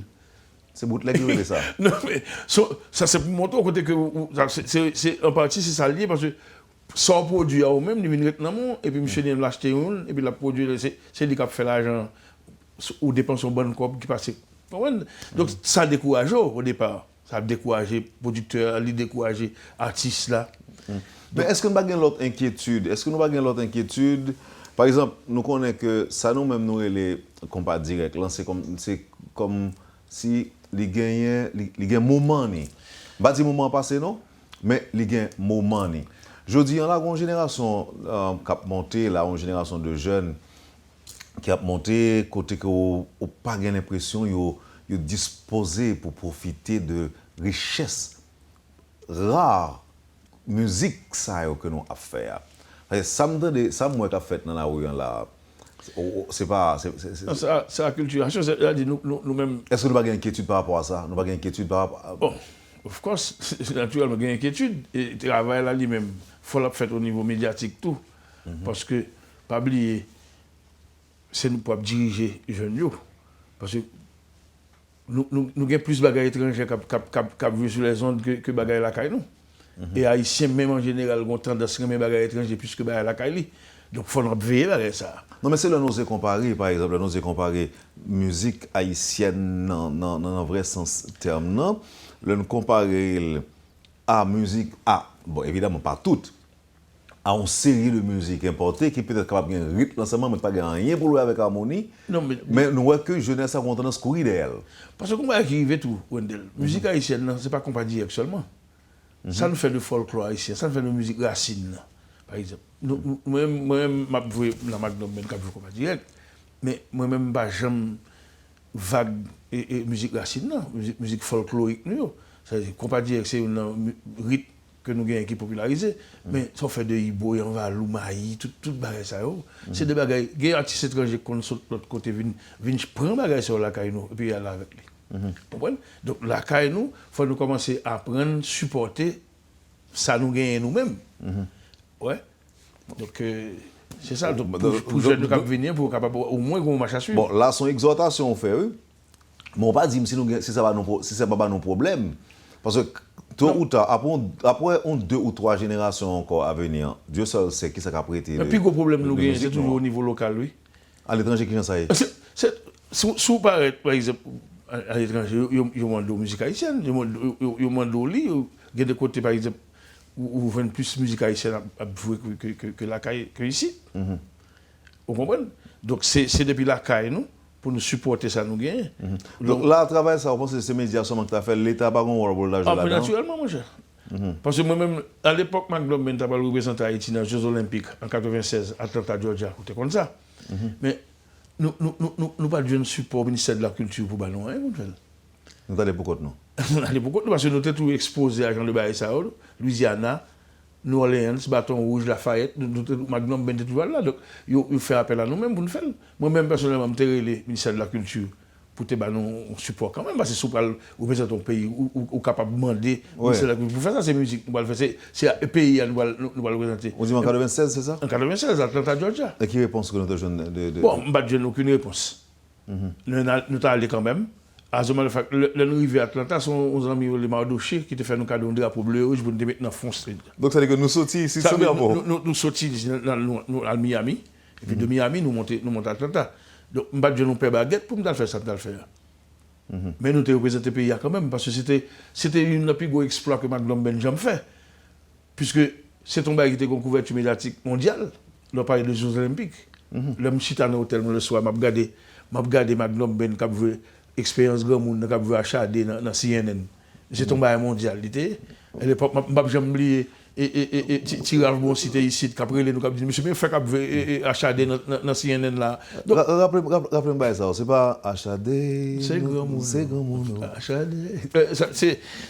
Speaker 2: C'est bootleg, c'est ça?
Speaker 6: Non, mais ça c'est pour montrer au côté que, en partie, c'est ça lié, parce que sans produit à eux-mêmes, ils viennent dans mon, et puis monsieur vient l'acheter une, et puis la produit, c'est lui qui a fait l'argent, ou dépense une bonne copie qui passe. Donc ça décourage au départ. Ça a découragé les producteurs, les découragé les artistes là.
Speaker 2: Mais est-ce que nous avons l'autre inquiétude? Est-ce que nous avons l'autre inquiétude? Par exemple, nous connaissons que ça nous-mêmes, nous, les compas directs, c'est comme si les gagnants, les gagnants moment, pas dire moment passé, non? Mais les gagnants moment. Je dis, on a une génération qui a monté, là, une génération de jeunes qui a monté, côté que vous n'avez pas l'impression qu'ils disposés pour profiter de richesse rare, musique ça que nous avons fait. Ça moi qui fait dans la rue là. C'est pas
Speaker 6: c'est la culture. Nous-mêmes.
Speaker 2: Est-ce que nous n'avons pas d'inquiétude par rapport à ça? Nous n'avons pas d'inquiétude par rapport à...
Speaker 6: Bon, of course, naturellement, il y a inquiétude. Et le travail là lui-même, il faut le faire au niveau médiatique tout. Parce que, pas oublier, c'est nous pour diriger les jeunes. Parce que nous avons plus de bagages étrangers qui vivent sur les ondes que de bagages la caille nous. Et les Haïtiens, même en général, ont tendance à aimer les bagages étrangers plus que les bagages la caille. Donc il faut nous veiller à ça.
Speaker 2: Non, mais c'est là nous comparer, par exemple, nous comparer musique haïtienne dans le vrai sens terme, non? Nous comparer à musique, bon, évidemment pas toute, à une série de musique importée qui peut être capable de un rythme l'ensemble, mais pas rien pour jouer avec harmonie. Non, mais nous voyons que la jeunesse a tendance à courir d'elle.
Speaker 6: Parce que comment arrive tout, Wendell? Musique haïtienne, ce n'est pas compas direct seulement. Ça nous fait de folklore haïtien, ça nous fait de musique racine, par exemple. Moi-même, je joue dans Magnum Band, je joue compas direct, mais moi-même, je j'aime vague et musique racine, musique folklorique. C'est-à-dire, compas direct, c'est un rythme que nous avons qui popularisé, mais ça fait de Ibo, Yanvalou, Maï, tout bagay ça. C'est des bagages, il y a des artistes étrangers qui sont de l'autre côté, viennent prendre bagay sur la caille nous, et puis ils sont avec lui. Donc la caille nous, il faut nous commencer à apprendre, supporter, ça nous gagne nous-mêmes. Ouais. Donc c'est ça, donc, pour jeunes nous venir, pour capable au moins qu'on marche à suivre.
Speaker 2: Bon, là, son exhortation fait, oui. Mais on ne va pas dire si ça va pas nos problèmes. Parce que tôt ou tard, après 2 ou 3 générations encore à venir, Dieu seul sait qui ça a prêté.
Speaker 6: Le plus gros problème nous gagne, c'est toujours au niveau local, oui.
Speaker 2: À l'étranger, qui j'en sais?
Speaker 6: Sous paraît, par exemple, à l'étranger, ils demandent de la musique haïtienne, ils demandent de lit, il y a des côtés, par exemple, où vous vendez plus de musique haïtienne à jouer que la caille que ici. Vous comprenez? Donc c'est depuis la caille, nous, pour nous supporter ça, nous gagnons.
Speaker 2: Donc là, à travers ça, on pense que c'est ces médias seulement que tu as fait, l'État n'a pas un rôle d'argent là-dedans?
Speaker 6: Naturellement, mon cher. Parce que moi-même, à l'époque, Magnum Band a représenté Haïti dans les Jeux Olympiques en 1996, Atlanta, Georgia, c'était comme ça. Mais nous n'avons pas de support au ministère de la Culture pour ballon, hein, mon frère.
Speaker 2: Nous allons beaucoup, non?
Speaker 6: Nous allons beaucoup, parce que nous sommes tous exposés à Jean de Baïsaoul, Louisiana, New Orleans, Bâton Rouge, Lafayette, Magnum Band, tout là. Donc, ils font appel à nous-mêmes pour nous faire. Moi-même, personnellement, je suis le ministère de la Culture pour te ballon support quand même, parce que si vous représentez ton pays, ou capable de demander, pour faire ça, c'est musique, c'est un pays à nous représenter.
Speaker 2: On dit en 96, c'est ça?
Speaker 6: En 96, Atlanta, Georgia.
Speaker 2: Et qui réponse que nous avons
Speaker 6: Bon, je n'ai aucune réponse. Nous sommes allés quand même As a matter of fact, le nous arrivé à Atlanta, son ami les Mardoché qui te fait nous cadeau de drapeau bleu rouge pour nous mettre dans fond street.
Speaker 2: Donc ça veut dire que nous sortis ici, c'est bien bon.
Speaker 6: Nous sortis à Miami, et puis de Miami, nous montons à Atlanta. Donc, je ne pas baguette pour me faire ça, faire. Mais nous avons représenté le pays quand même, parce que c'était une des plus gros exploits que Magnum Benjamin fait. Puisque c'est ton bail qui était une couverture médiatique mondiale, on parlait des Jeux Olympiques. L'homme chita dans l'hôtel le soir, m'a regardé Magnum Ben qui a vu expérience grand monde, qui a vu HAD dans CNN. C'est ton bail mondial. À l'époque, je n'ai jamais oublié. Et tirage bon cité ici, qu'après nous avons dit, monsieur, mais fait HAD dans CNN là.
Speaker 2: Rappelez-moi ça, c'est pas HAD.
Speaker 6: C'est grand monde.
Speaker 2: C'est grand monde.
Speaker 6: HAD.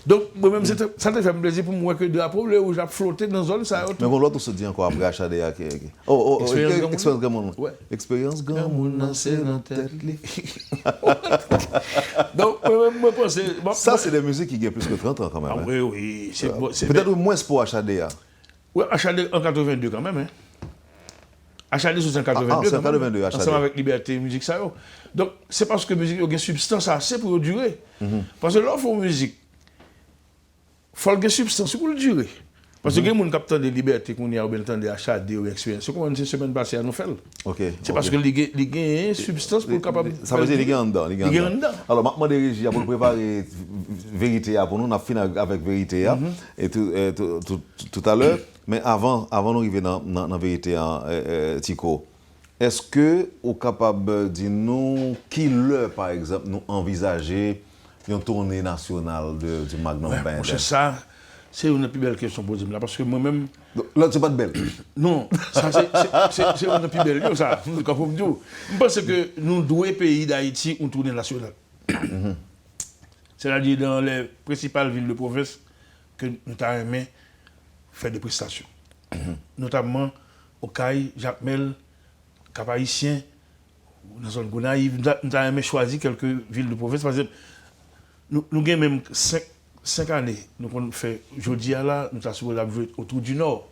Speaker 6: Donc, moi-même, ça te fait plaisir pour moi que de la problème où j'ai flotté dans la zone, ça.
Speaker 2: Mais bon, l'autre se dit encore après HAD. Oh, expérience grand monde.
Speaker 6: Ouais.
Speaker 2: Expérience grand monde, c'est dans la tête.
Speaker 6: Donc, moi-même, moi, pense.
Speaker 2: Ça, c'est des musiques qui ont plus que 30 ans quand même.
Speaker 6: Oui.
Speaker 2: Peut-être moins pour HAD.
Speaker 6: Oui, HAD en 82 quand même. HAD c'est en 82.
Speaker 2: C'est en 82, HAD.
Speaker 6: Ensemble avec Liberté Musique, ça. Donc, c'est parce que la musique a une substance assez pour durer. Parce que là, il faut musique. Il faut une substance pour durer. Parce que les gens qui ont des libertés, qu'on y a bien temps de HAD ou expérience, c'est comme une semaine passée à nous faire. C'est parce que les gens ont une substance pour capable.
Speaker 2: Ça veut dire les gens dedans. Alors, maintenant, les régies pour préparer Vérité pour nous, on a fini avec Vérité et tout à l'heure. Mais avant d'arriver dans Vérité, Tico, est-ce que vous êtes capable de dire nous qui par exemple, nous envisager une tournée nationale du Magnum Band?
Speaker 6: C'est ça. C'est une plus belle question posée là, parce que moi-même.
Speaker 2: Là, c'est pas de belle.
Speaker 6: Non, ça c'est une plus belle chose, ça. Je pense que nous, deux pays d'Haïti, ont tourné nationale. C'est-à-dire dans les principales villes de province que nous avons aimé faire des prestations. Notamment au Caille, Jacmel, Cap-Haïtien, dans la zone Gonaïve. Nous avons aimé choisir quelques villes de province. Par exemple, nous avons même 5 années, nous avons fait, aujourd'hui, là, nous avons joué autour du Nord,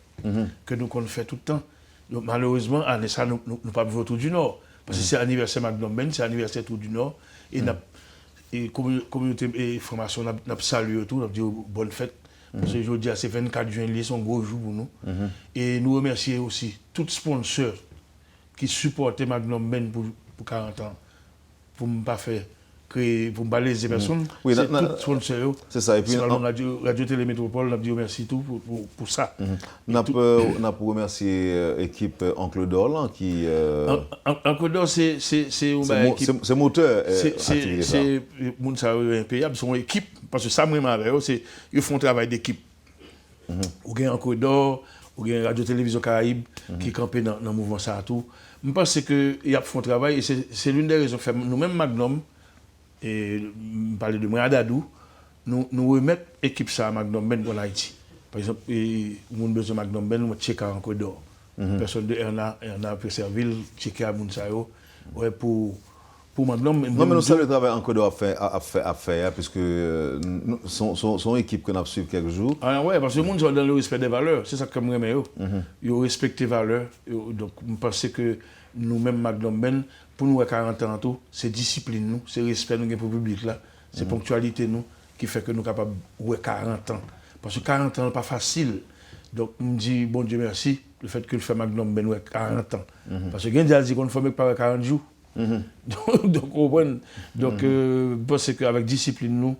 Speaker 6: que nous avons fait tout le temps. Donc, malheureusement, année ça, nous n'avons pas joué autour du Nord. Parce que c'est l'anniversaire Magnum Ben, c'est l'anniversaire autour du Nord. Et la communauté et formation, nous avons salué tout, nous avons dit bonne fête. Parce que aujourd'hui, c'est 24 juin, c'est un gros jour pour nous. Et nous remercions aussi tous les sponsors qui supportaient Magnum Ben pour 40 ans, pour ne pas faire. Pour balayer les personnes,
Speaker 2: oui,
Speaker 6: c'est tout sponsor.
Speaker 2: C'est ça. Et puis,
Speaker 6: Radio Télé Métropole, on a dit merci tout pour ça.
Speaker 2: On a pour remercier l'équipe Oncle Dor qui.
Speaker 6: Oncle Dor, c'est
Speaker 2: moteur.
Speaker 6: C'est impayable, son équipe, parce que ça, ils font un travail d'équipe. Ou bien Oncle Dor, ou bien Radio Télévision Caraïbe, qui campait dans le mouvement ça tout. Je pense qu'ils font un travail, et c'est l'une des raisons que nous-mêmes, Magnum, et parler de Moyadadou, nous remettons l'équipe ça à Magnum Ben en Haïti. Par exemple, nous avons besoin de Magnum Ben, nous checker en Côte-d'Or. Personne de Erna Presserville, checker à Mounsayo. Ouais, pour Magnum.
Speaker 2: Non, mais nous savons le travail en Côte-d'Or à faire, puisque son équipe qu'on a suivi quelques jours.
Speaker 6: Ah ouais, parce que le monde est dans le respect des valeurs, c'est ça que je remercie. Ils respectent les valeurs. Donc, je pense que nous-mêmes, Magnum Ben, pour nous, à 40 ans, c'est discipline, nous, c'est respect nous pour le public, là, c'est ponctualité nous qui fait que nous sommes capables de 40 ans. Parce que 40 ans, n'est pas facile. Donc, je me dis, bon Dieu merci, le fait que le fait Magnum Ben, 40 ans. Parce que quelqu'un dit qu'on ne fait pas 40 jours. Donc, je pense qu'avec discipline, nous,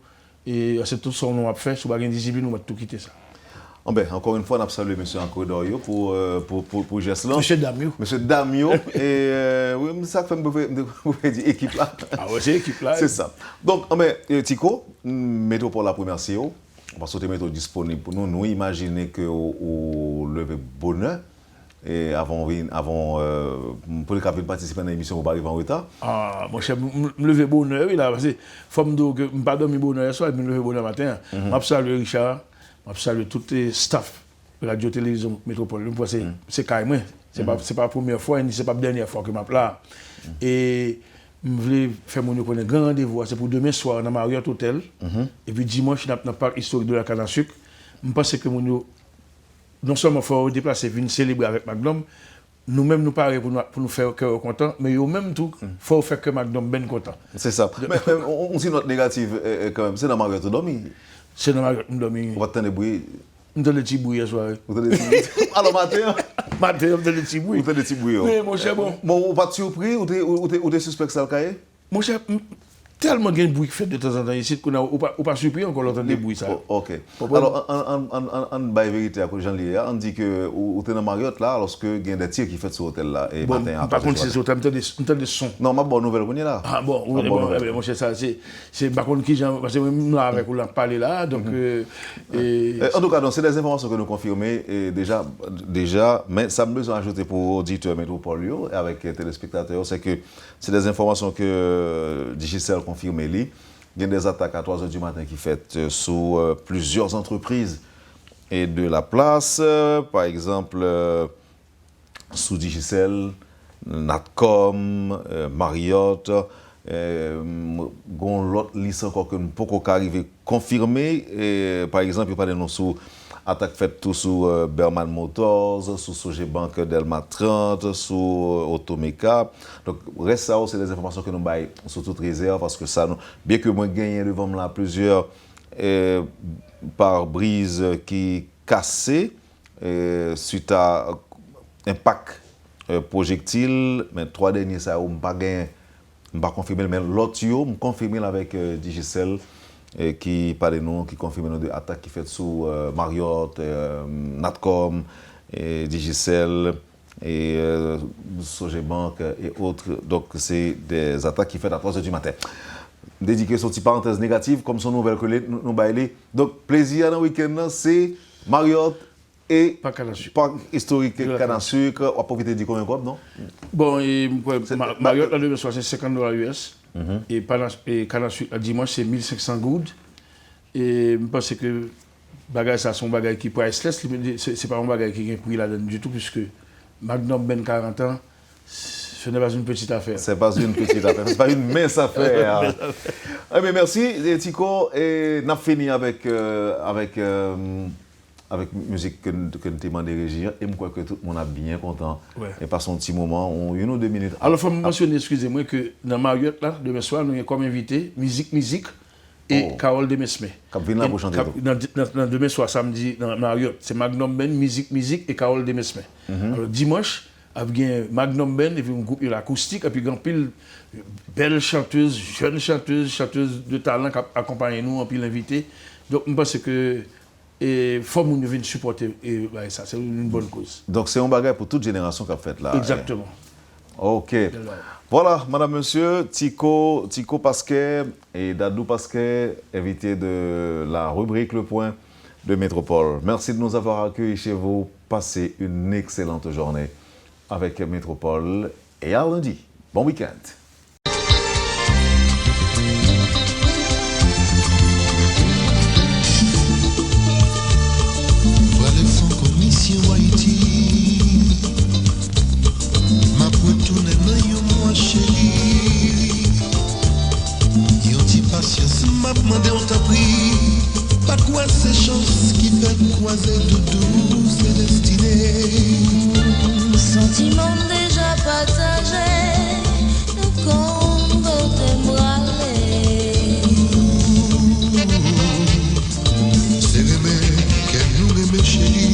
Speaker 6: et c'est tout ce qu'on a fait, si on a une discipline, nous va tout quitter ça.
Speaker 2: Encore une fois, on a salué M. Ancodorio pour Geslan.
Speaker 6: M. Damio.
Speaker 2: M. Damio. Et oui, c'est ça que vous pouvez dire équipe là.
Speaker 6: Ah ouais, c'est équipe là.
Speaker 2: C'est ça. Donc, Tico, Métropole la première CEO, parce que vous êtes disponible pour nous. Nous imaginons que vous levez bonheur. Et avant pour le cas de participer à l'émission, vous ne arriver en retard.
Speaker 6: Ah, mon cher, me lever bonheur, oui, là, parce que faut me dire que je ne pas dormir bonheur ce soir, je me lever bonheur matin. Je salue Richard. Je salue tout le staff de la radio-télévision Métropole. C'est carrément. Ce n'est pas la première fois, ce n'est pas la dernière fois que je m'appelle là. Et je voulais faire mon grand rendez-vous. C'est pour demain soir dans Marriott Hotel. Et puis dimanche, dans le parc historique de la canne à sucre. Je pense que non seulement il faut déplacer, venir célébrer avec Magnum, nous-mêmes nous parler pour nous faire cœur content, mais au même tout, il faut faire que Magnum ben content.
Speaker 2: C'est ça. Mais on dit notre négative quand même. C'est dans Mariotte dormi.
Speaker 6: C'est dans Mariotte dormi.
Speaker 2: On va t'entendre bruit.
Speaker 6: On donne le petit bruit hier soir.
Speaker 2: Vous entendez des petits bruits. Alors matin.
Speaker 6: Matin, on donne le petit bruit.
Speaker 2: Vous entendez des petits bruits.
Speaker 6: Oui, mon cher, bon.
Speaker 2: Bon, on pas surpris ou t'es suspect que ça le cahier?
Speaker 6: Mon cher, tellement de bruit qui fait de temps en temps ici qu'on n'a pas surpris encore l'entendre des bruits ça.
Speaker 2: Ok. Alors, en bail vérité à Jean Lié, on dit que ou t'es dans Mariotte là, lorsque il y a des tirs qui fait sur l'hôtel là. Et
Speaker 6: Bon,
Speaker 2: matin,
Speaker 6: par contre, c'est ça, on entend des sons.
Speaker 2: non, ma bonne nouvelle qu'on est là.
Speaker 6: Ah bon,
Speaker 2: Ma bonne nouvelle.
Speaker 6: mon cher, ça, c'est par contre qui j'en, parce que nous avec on l'a parlé là, donc.
Speaker 2: En tout cas, c'est des informations que nous confirmons et déjà, mais ça me besoin d'ajouter pour auditeurs Métropole et avec téléspectateurs, c'est que c'est des informations que Digicel confirme. Il y a des attaques à 3h du matin qui faites sous plusieurs entreprises et de la place, par exemple sous Digicel, Natcom, Marriott. L'autre liste encore que nous ne pouvons pas arriver à confirmer. Par exemple, il y a des noms sous attaque faite tout sous Berman Motors, sous Sogebank Delma 30, sous Automeka. Donc, reste ça, c'est des informations que nous baillons sous toute réserve parce que ça, bien que moi gagne devant là plusieurs pare-brises qui cassées suite à impact projectile, mais 3 derniers, ça, on ne pas gagné. Je ne pas confirmer, mais l'autre, je confirme avec Digicel qui parle nous, qui confirme des attaques qui fait sous Marriott, Natcom, Digicel, et Sogebank et autres. Donc, c'est des attaques qui fait à 3h du matin. Dédiqué sur une petite parenthèse négative, comme son nouvelle que nous baillons. Donc, plaisir dans le week-end, c'est Marriott et
Speaker 6: Parc
Speaker 2: historique canne à sucre. On va profiter de combien de non?
Speaker 6: Bon, Marriott, la demain soir, c'est $50 US. Et canne à sucre, dimanche, c'est 1500 goudes. Et je pense que bagage, ça, son bagage qui priceless, c'est pas un bagage qui est pris là-dedans du tout, puisque Magnum Ben 40 ans, ce n'est pas une petite affaire.
Speaker 2: C'est pas une petite affaire, c'est pas une mince affaire. Mais merci, Tico. Et nous avons fini avec musique que nous avons demandé Régir. Et je crois que tout le monde est bien content. Ouais. Et passe un petit moment, 1 ou 2 minutes.
Speaker 6: Alors, il faut mentionner, excusez-moi, que dans Marriott, là, demain soir, nous avons comme invité musique et Carole Demesme. Dans demain soir, samedi, dans Marriott, c'est Magnum Ben, musique et Carole Demesme. Alors, dimanche, il y a Magnum Ben, et puis un groupe l'acoustique, et puis il y a une pile belle chanteuse, jeune chanteuse de talent qui accompagne nous, en pile invité. Donc, je pense que il faut que nous venions supporter et ça, c'est une bonne cause.
Speaker 2: Donc, c'est un bagage pour toute génération qui a fait là.
Speaker 6: Exactement.
Speaker 2: Ok. Voilà, madame, monsieur, Tico Pasquet et Dadou Pasquet, invités de la rubrique Le Point de Métropole. Merci de nous avoir accueillis chez vous. Passez une excellente journée avec Métropole et à lundi. Bon week-end.
Speaker 5: Voilà son commission Haïti. Ma retourne dans yon mois chéri. Yon ti patience m'a demandé on t'a pris. Pas quoi ces chances qui fait croiser doudou c'est destiné.
Speaker 4: Sentiment déjà partagé, nous comptons braler.
Speaker 5: C'est remè qu'elle nous remè chéri.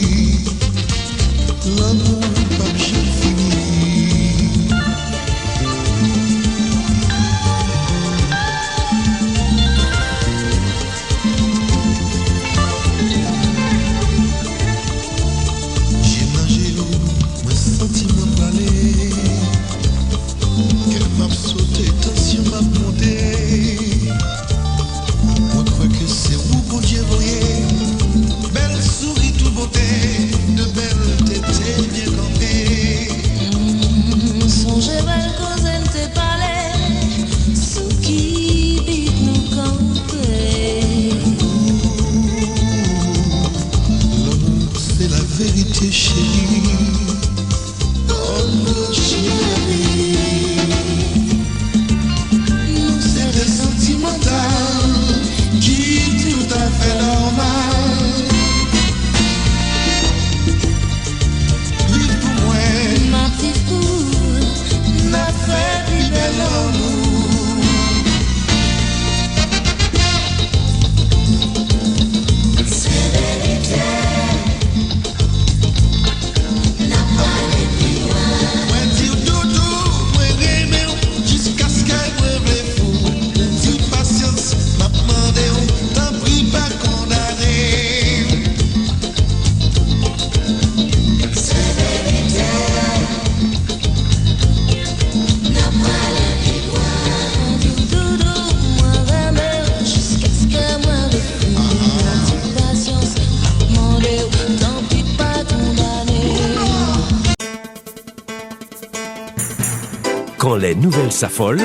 Speaker 1: Quand les nouvelles s'affolent,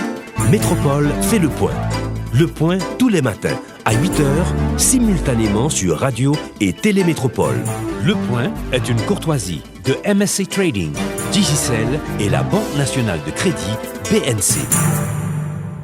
Speaker 1: Métropole fait le point. Le point tous les matins à 8h, simultanément sur Radio et Télémétropole. Le point est une courtoisie de MSC Trading, Digicel et la Banque nationale de crédit BNC.